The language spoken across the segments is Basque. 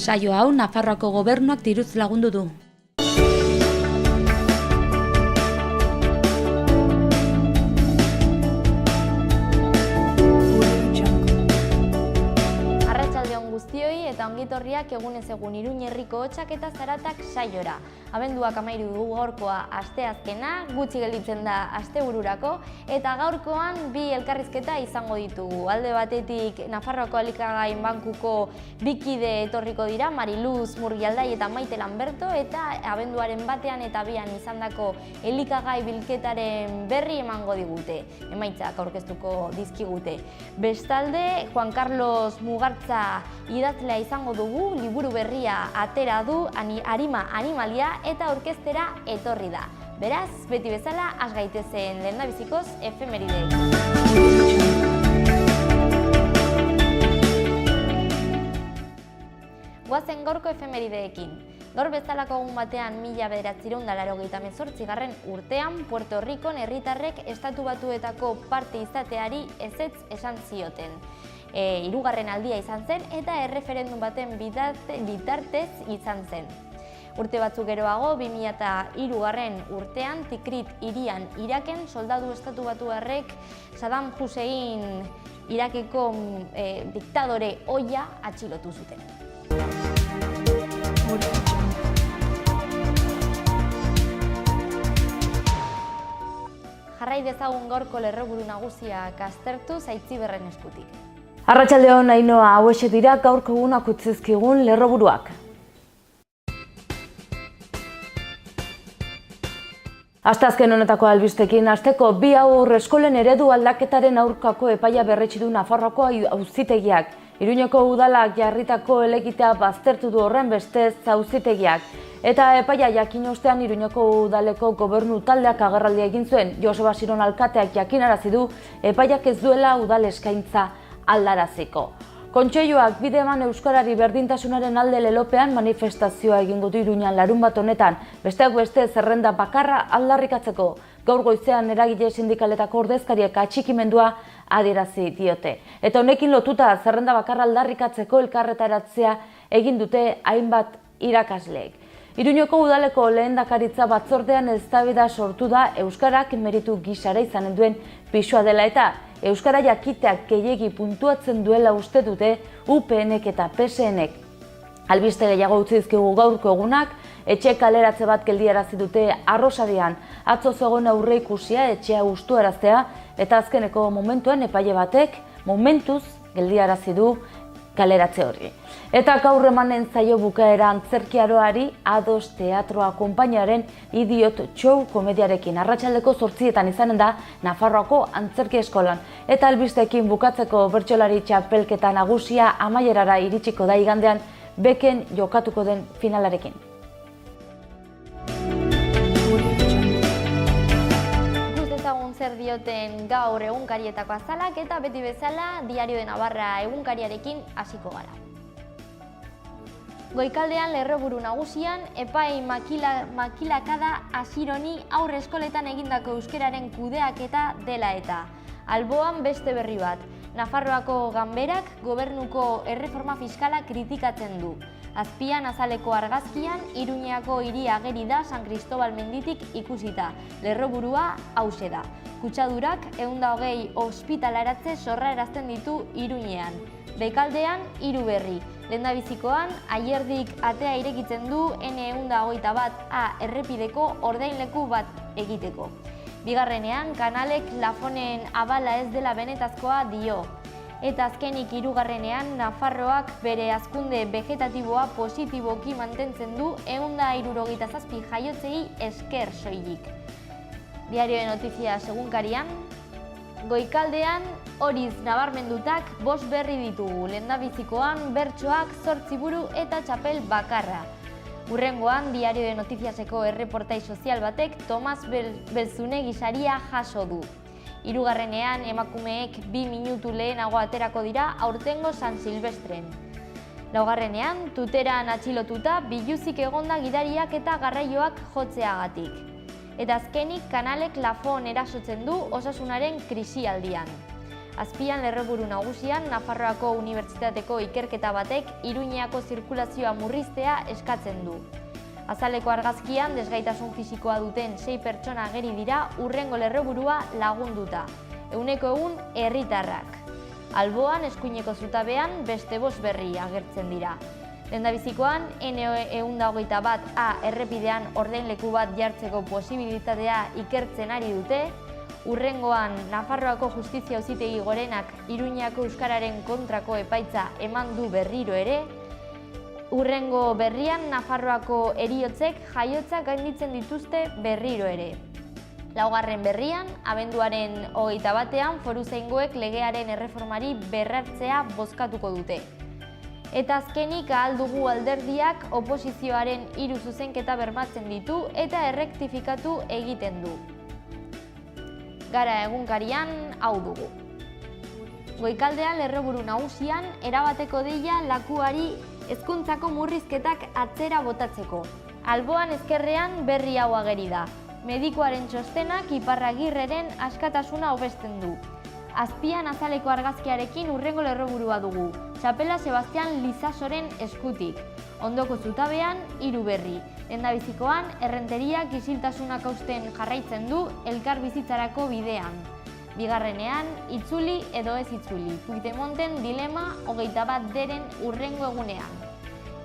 Saio hau Nafarroako gobernuak diruz lagundu du. Guztioi eta ongitorriak egunez egun Iruñe herriko hotsak eta zaratak saiora. Abenduak 13 du gaurkoa asteazkena, gutxi gelditzen da astebururako eta gaurkoan bi elkarrizketa izango ditugu. Alde batetik Nafarroako elikagaien bankuko bikide etorriko dira, Mariluz Murgialdai eta Maite Lanberto, eta abenduaren batean eta bian izandako elikagai bilketaren berri emango digute. Emaitzak aurkeztuko dizkigute. Bestalde, Juan Carlos Mugartza idazlea izango dugu, liburu berria atera du, Arima animalia, eta orkestera etorri da. Beraz, beti bezala, has gaitezen lehendabizikoz efemerideek. Goazen gaurko efemerideekin. Gaur bezalako egun batean 1988 urtean, Puerto Ricon herritarrek Estatu Batuetako parte izateari ezetz esan zioten. Hirugarren aldia izan zen eta erreferendum baten bitartez izan zen. Urte batzuk geroago, 2003 urtean, Tikrit hirian Iraken soldadu Estatu Batuarrek Saddam Hussein Irakeko diktadore ohia atxilotu zuten. Jarrai dezagun gaurko lerroburu nagusiak aztertu Aitziberren eskutik. Arratsaldeon, Ainhoa, hauexek dira gaurko egunak utzizkigun lerroburuak. Asteazken honetako albistekin hasteko, bi haur eskolen eredu aldaketaren aurkako epaia berretsi du Nafarroako auzitegiak. Iruñeko udalak jarritako helegitea baztertu du horren bestez auzitegiak. Eta epaia jakin ostean Iruñeko udaleko gobernu taldeak agerraldia egin zuen. Joseba Siron alkateak jakinarazi du epaiak ez duela udal eskaintza aldaraziko. Kontseiluak bide eman euskarari berdintasunaren alde lelopean manifestazioa egingo du Iruñan larunbat honetan, besteak beste zerrenda bakarra aldarrikatzeko. Gaur goizean eragile sindikaletako ordezkariek atxikimendua adierazi diote. Eta honekin lotuta zerrenda bakarra aldarrikatzeko elkarretaratzea egin dute hainbat irakasleek. Iruñeko udaleko lehendakaritza batzordean eztabaida sortu da euskarak meritu gisara izanen duen pisua dela eta euskara jakiteak gehiegi puntuatzen duela uste dute UPNek eta PSNek. Albiste gehiago utzi dizkigu gaurko egunak, etxe kaleratze bat geldiarazi dute Arrosadian. Atzo zegoen aurreikusia etxea hustuaraztea eta azkeneko momentuan epaile batek momentuz geldiarazi du kaleratze hori. Eta gaur emanen zaio bukaera antzerkiaroari Ados Teatroa konpainiaren Idiot Show komediarekin. Arratsaldeko 8etan izanen da Nafarroako antzerki eskolan. Eta albisteekin bukatzeko bertsolari txapelketa nagusia amaierara iritsiko da igandean beken jokatuko den finalarekin. Zer dioten gaur egunkarietako azalak eta beti bezala Diario de Navarra egunkariarekin hasiko gara. Goikaldean lerroburu nagusian epai makilakada Asironi aurre eskoletan egindako euskeraren kudeaketa dela eta. Alboan beste berri bat, Nafarroako ganberak gobernuko erreforma fiskala kritikatzen du. Azpian azaleko argazkian, Iruñeako hiri ageri da San Cristobal menditik ikusita. Lerroburua hauxe da. Kutsadurak 120 ospitalaratze sorrarazten ditu Iruñean. Bekaldean, 3 berri. Lehendabizikoan, Aierdik atea irekitzen du N121A errepideko ordainleku bat egiteko. Bigarrenean, kanalek Lafonen abala ez dela benetazkoa dio. Eta azkenik 3. Nafarroak bere hazkunde vegetatiboa positiboki mantentzen du 167 jaiotzei esker soilik. Diario de Noticias egunkarian, Goikaldean horiz nabarmendutak 5 berri ditugu. Lehendabizikoan bertsoak 8 buru eta txapel bakarra. Hurrengoan, Diario de Noticiaseko erreportai sozial batek Tomas Belzunegi saria jaso du. 3. emakumeek 2 minutu lehenago aterako dira aurtengo San Silvestren. 4. tuteran atxilotuta biluzik egonda gidariak eta garraioak jotzeagatik. Eta azkenik kanalek Lafon erasotzen du osasunaren krisialdian. Azpian lerroburu nagusian, Nafarroako Unibertsitateko ikerketa batek Iruñeako zirkulazioa murriztea eskatzen du. Azaleko argazkian desgaitasun fisikoa duten 6 pertsona ageri dira hurrengo lerroburua lagunduta. 100 herritarrak. Alboan, eskuineko zutabean, beste 5 berri agertzen dira. Lehendabizikoan, N121A errepidean ordainleku bat jartzeko posibilitatea ikertzen ari dute. Hurrengoan, Nafarroako Justizia Auzitegi Gorenak Iruñeako euskararen kontrako epaitza eman du berriro ere. Hurrengo berrian, Nafarroako heriotzek jaiotzak gainditzen dituzte berriro ere. Laugarren berrian, abenduaren 21ean foruzaingoek legearen erreformari berrartzea bozkatuko dute. Eta azkenik ahal dugu alderdiak oposizioaren 3 zuzenketa bermatzen ditu eta errektifikatu egiten du. Gara egunkarian hau dugu. Goikaldean lerroburu nagusian erabateko deia lakuari hezkuntzako murrizketak atzera botatzeko. Alboan ezkerrean berri hau ageri da. Medikuaren txostenak Iparragirreren askatasuna hobesten du. Azpian azaleko argazkiarekin hurrengo lerroburua dugu. Txapela Sebastian Lizasoren eskutik. Ondoko zutabean 3 berri. Lehendabizikoan, errenteriak isiltasunak hausten jarraitzen du elkar bizitzarako bidean. Bigarrenean, itzuli edo ez itzuli. Puigdemonten dilema 21 hurrengo egunean.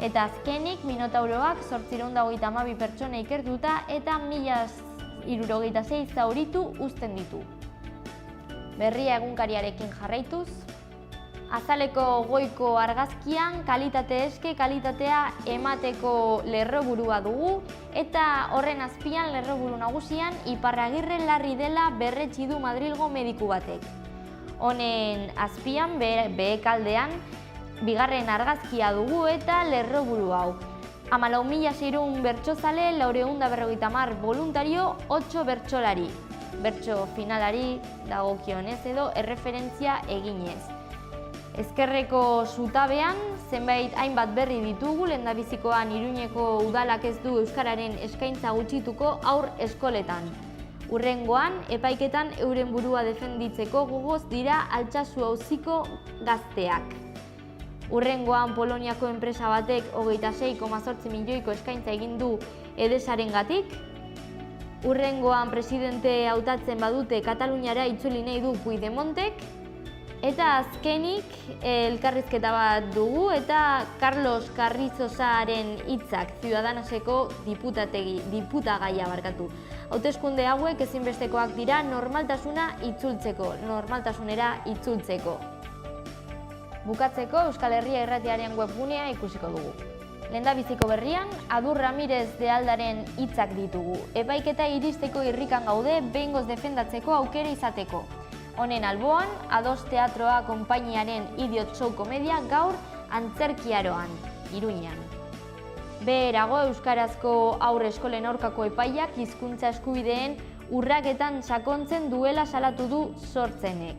Eta azkenik, Minotauroak 832 pertsona ikertuta eta 1066 zauritu uzten ditu. Berria egunkariarekin jarraituz. Azaleko goiko argazkian kalitate eske kalitatea emateko lerroburua dugu eta horren azpian lerroburu nagusian Iparragirre larri dela berretsi du Madrilgo mediku batek. Honen azpian behekaldean bigarren argazkia dugu eta lerroburu hau. 14.600 bertsozale, 450 voluntario, 8 bertsolari. Bertso finalari dagokionez edo erreferentzia eginez. Ezkerreko zutabean, zenbait hainbat berri ditugu, lehendabizikoan Iruñeko udalak ez du euskararen eskaintza gutxituko haur eskoletan. Hurrengoan, epaiketan euren burua defenditzeko gogoz dira Altsasu auziko gazteak. Hurrengoan, Poloniako enpresa batek 26,8 milioiko eskaintza egin du Edesarengatik. Hurrengoan, presidente hautatzen badute Kataluniara itzuli nahi du Puigdemontek. Eta azkenik elkarrizketa bat dugu eta Carlos Carrizosaren hitzak Ciudadanoseko diputagaia barkatu. Hauteskunde hauek ezinbestekoak dira normaltasunera itzultzeko. Bukatzeko Euskal Herria Irratiaren webgunea ikusiko dugu. Lehendabiziko berrian, Adur Ramirez de Aldaren hitzak ditugu. Epaiketa iristeko irrikan gaude behingoz defendatzeko aukera izateko. Honen alboan, Ados Teatroa konpainiaren Idiot Show komedia gaur Antzerkiaroan, Iruñean. Beherago, euskarazko haur eskolen aurkako epaiak hizkuntza eskubideen urraketan sakontzen duela salatu du Sortzenek.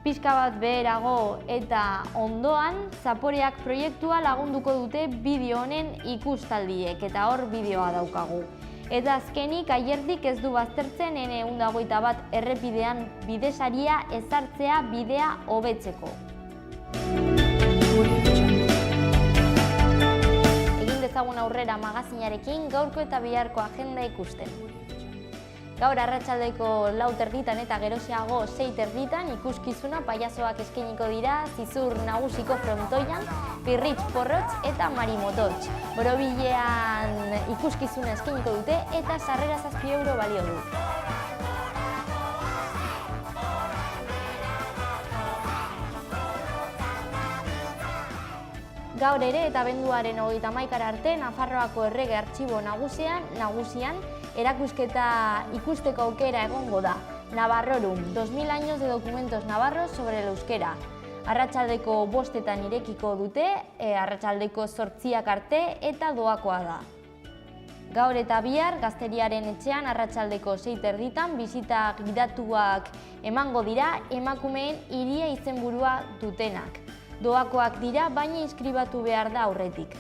Pixka bat beherago eta ondoan, Zaporeak proiektua lagunduko dute bideo honen ikustaldiek eta hor bideoa daukagu. Eta azkenik, aierdik ez du baztertzen N121 errepidean bidesaria ezartzea bidea hobetzeko. Egin dezagun aurrera magazinarekin gaurko eta biharko agenda ikusten. Gaur arratsaldeko 4:00 eta geroxeago 6:00 ikuskizuna pailazoak eskainiko dira Zizur Nagusiko frontoian, Pirritx Porrotx eta Marimotots. Borobilean ikuskizuna eskainiko dute eta sarrera 7 euro balio du. Gaur ere eta abenduaren 31 arte Nafarroako Errege Artxibo Nagusian erakusketa ikusteko aukera egongo da. Navarrorum, 2000 años de documentos navarros sobre el euskera. Arratsaldeko 5:00 irekiko dute, arratsaldeko 8:00 arte eta doakoa da. Gaur eta bihar Gazteriaren etxean arratsaldeko 6:30 bisita gidatuak emango dira emakumeen hiria izenburua dutenak. Doakoak dira, baina inskribatu behar da aurretik.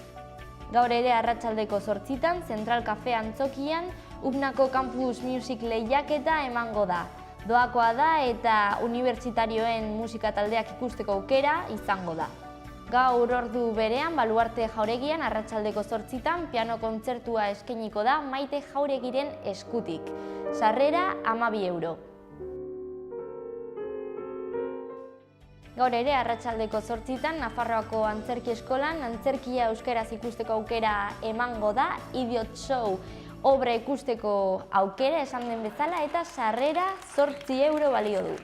Gaur ere arratsaldeko 8:00 Zentral Cafe Antzokian UPNako Campus Music lehiaketa emango da. Doakoa da eta unibertsitarioen musika taldeak ikusteko aukera izango da. Gaur ordu berean Baluarte Jauregian arratsaldeko 8:00 piano kontzertua eskainiko da Maite Jauregiren eskutik. Sarrera 12 euro. Gaur ere arratsaldeko 8:00 Nafarroako Antzerki Eskolan antzerkia euskaraz ikusteko aukera emango da, Idiot Show obra ikusteko aukera esan den bezala eta sarrera 8 euro balio du.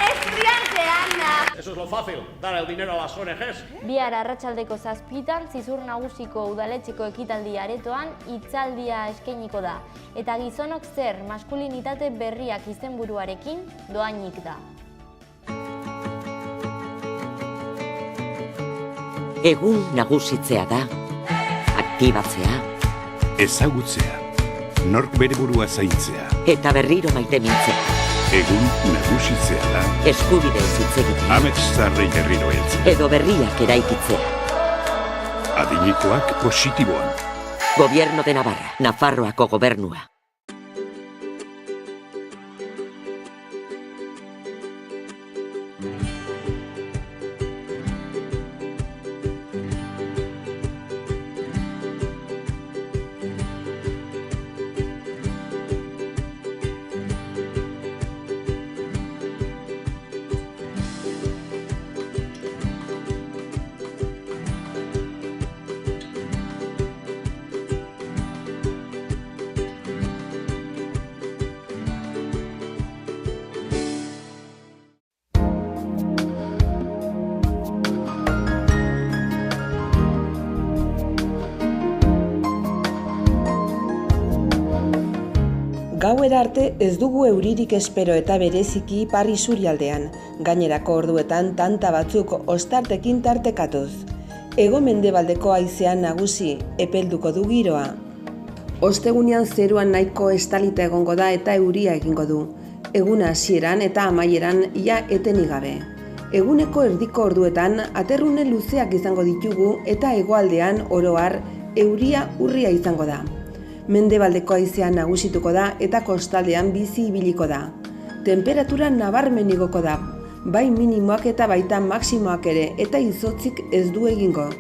¡Estudiante, Ana! Eso es lo fácil, dar el dinero a las ONGs. Bihar arratsaldeko 7:00 Zizur Nagusiko udaletxeko ekitaldi aretoan hitzaldia eskainiko da. Eta gizonok zer maskulinitate berriak izenburuarekin doainik da. Egun nagusitzea da, aktibatzea, ezagutzea, nork bere burua zaintzea. eta berriro maite mintzea. Egun nagusitzea da, Eskubideez hitz egitea, amets zarrei berriro heltzea. edo berriak eraikitzea. Adinikoak positiboan. Gobierno de Navarra, Nafarroako gobernua. Gauera arte ez dugu euririk espero eta bereziki ipar isurialdean, gainerako orduetan tanta batzuk ostartekin tartekatuz. Hego-mendebaldeko haizean nagusi, epelduko du giroa. Ostegunean zeruan nahiko estalita egongo da eta euria egingo du. Eguna hasieran eta amaieran ia etenik gabe. Eguneko erdiko orduetan aterrune luzeak izango ditugu eta hegoaldean oro har euria urria izango da. Mendebaldeko haizea nagusituko da eta kostaldean bizi ibiliko da. Temperatura nabarmen igoko da, bai minimoak eta baita maximoak ere, eta izotzik ez du egingo.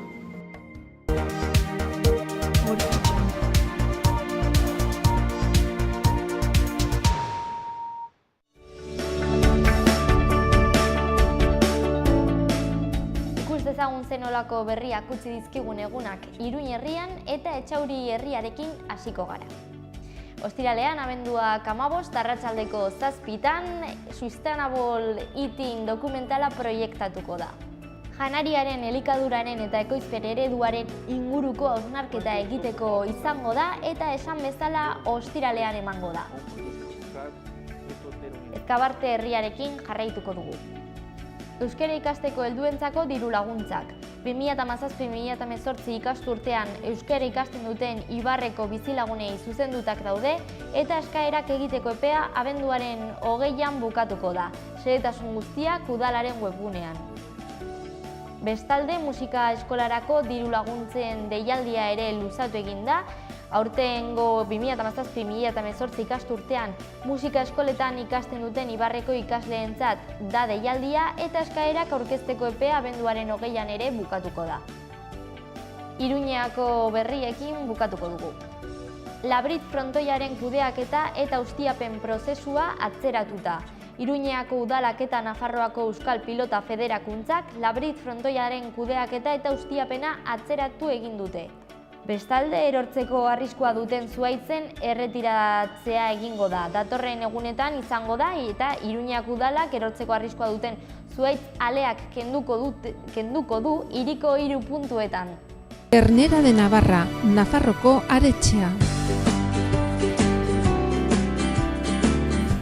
Ezagun zenolako berriak utzi dizkigun egunak Iruin herrian eta Etxauri herriarekin hasiko gara. Ostiralean abenduak 15 arratsaldeko 7:00 Sustainable Eating dokumentala proiektatuko da. Janariaren, elikaduraren eta ekoizpen ereduaren inguruko hausnarketa egiteko izango da eta esan bezala ostiralean emango da. Ezkabarte herriarekin jarraituko dugu. Euskara ikasteko helduentzako diru laguntzak. 2017-2018 ikasturtean euskara ikasten duten Ibarreko bizilagunei zuzendutak daude eta eskaerak egiteko epea abenduaren 20an bukatuko da. Xehetasun guztiak udalaren webgunean. Bestalde, musika eskolarako diru laguntzen deialdia ere luzatu egin da. Aurtengo 2017-2018 ikasturtean musika eskoletan ikasten duten Ibarreko ikasleentzat da deialdia eta eskaerak aurkezteko epea abenduaren 20an ere bukatuko da. Iruñeako berriekin bukatuko dugu. Labrit frontoiaren kudeaketa eta ustiapen prozesua atzeratuta. Iruñeako udalak eta Nafarroako Euskal Pilota Federakuntzak Labrit frontoiaren kudeaketa eta ustiapena atzeratu egin dute. Bestalde, erortzeko arriskua duten zuhaitzen erretiratzea egingo da. Datorren egunetan izango da eta Iruñeako udalak erortzeko arriskua duten zuhaitz aleak kenduko du hiriko 3 puntuetan. Ternera de Navarra, Nafarroko aretxea.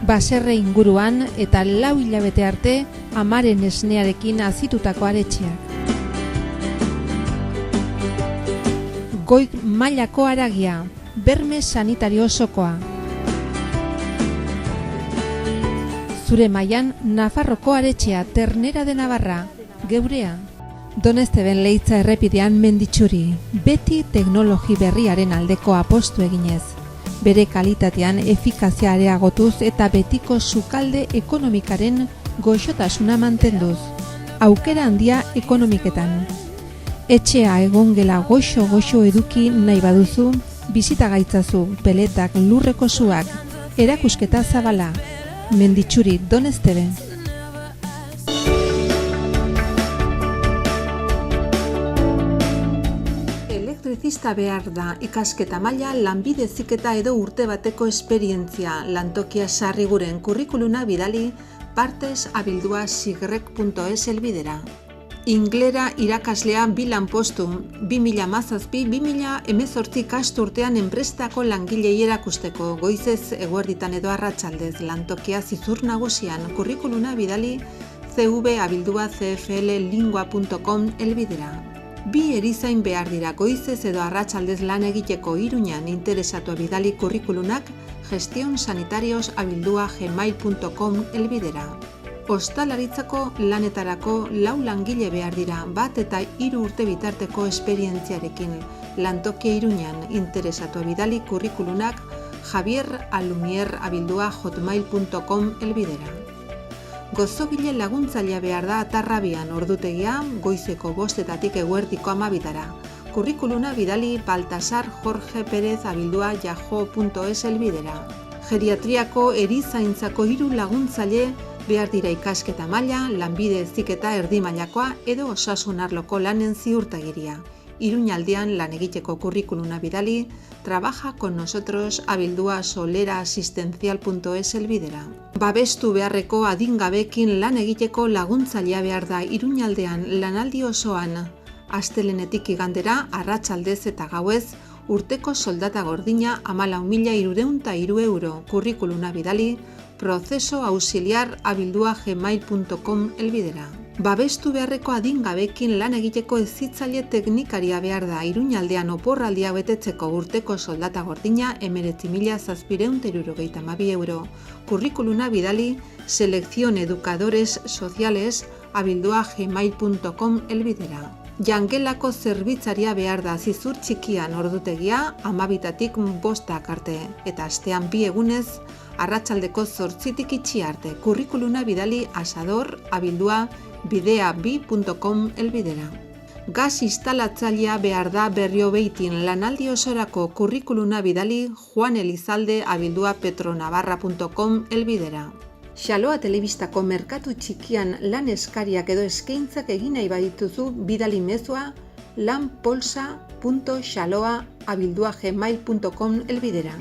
Baserre inguruan eta 4 hilabete arte amaren esnearekin azitutako aretxeak. Goi mailako haragia, berme sanitario osokoa. Zure mailan Nafarroko aretxea Ternera de Navarra, geurea. Donezteben Leitza errepidean Menditxuri, beti teknologi berriaren aldeko apostu eginez. bere kalitatean efikazia areagotuz eta betiko sukalde ekonomikaren goxotasuna mantenduz. Aukera handia ekonomiketan. Etxea egongela goxo eduki nahi baduzu, bisita gaitzazu peletak lurreko suak, erakusketa zabala, Menditxuri Donestebe. Elektrizista behar da ikasketa maila, lanbide heziketa edo urte bateko esperientzia, lantokia Sarriguren kurrikuluna bidali partes@sigrek.es helbidera. Inglera irakaslea 2 lanpostu, 2017-2018 ikasturtean enprestako langilei erakusteko, goizez eguerditan edo arratsaldez, lantokia Zizur Nagusian, kurrikuluna bidali cv@cfllingua.com helbidera. 2 erizain behar dira, goizez edo arratsaldez lan egiteko. Iruñan interesatua bidali kurrikulunak gestionsanitarios@gmail.com helbidera. Ostalaritzako lanetarako 4 langile behar dira, 1 eta 3 urte bitarteko esperientziarekin. Lantokia Iruñan interesatua bidali kurrikulunak javierallumier@hotmail.com helbidera. Gozogile laguntzailea behar da Atarrabian, ordutegia goizeko 5:00 eguerdiko 12:00. Kurrikuluna bidali baltasarjorgeperez@yahoo.es helbidera. Geriatriako erizaintzako 3 laguntzaile behar dira ikasketa maila, lanbide heziketa erdi mailakoa edo osasun arloko lanen ziurtagiria. Iruñaldean lan egiteko kurrikuluna bidali trabajaconnosotros@soleraasistencial.es helbidera. Babestu beharreko adingabekin lan egiteko laguntzailea behar da Iruñaldean lanaldi osoan. Astelenetik igandera, arratsaldez eta gauez, urteko soldata gordina 14.303 euro. Kurrikuluna bidali procesoauxiliar@gmail.com helbidera. Babestu beharreko adingabekin lan egiteko hezitzaile teknikaria behar da Iruñaldean oporraldia betetzeko, urteko soldata gordina 19.762 euro. Kurrikuluna bidali seleccioneducadoresociales@gmail.com helbidera. Jangelako zerbitzaria behar da Zizur Txikian, ordutegia 12:00 5:00 arte eta astean 2 egunez arratsaldeko 8:00 itxi arte. Kurrikuluna bidali asador@bideabi.com helbidera. Gas instalatzailea behar da Berriobeitin, lanaldi osorako. Kurrikuluna bidali juanelizalde@petronavarra.com helbidera. Xaloa telebistako merkatu txikian lan eskariak edo eskaintzak egin nahi badituzu, bidali mezua lanpolsa.xaloa@gmail.com helbidera.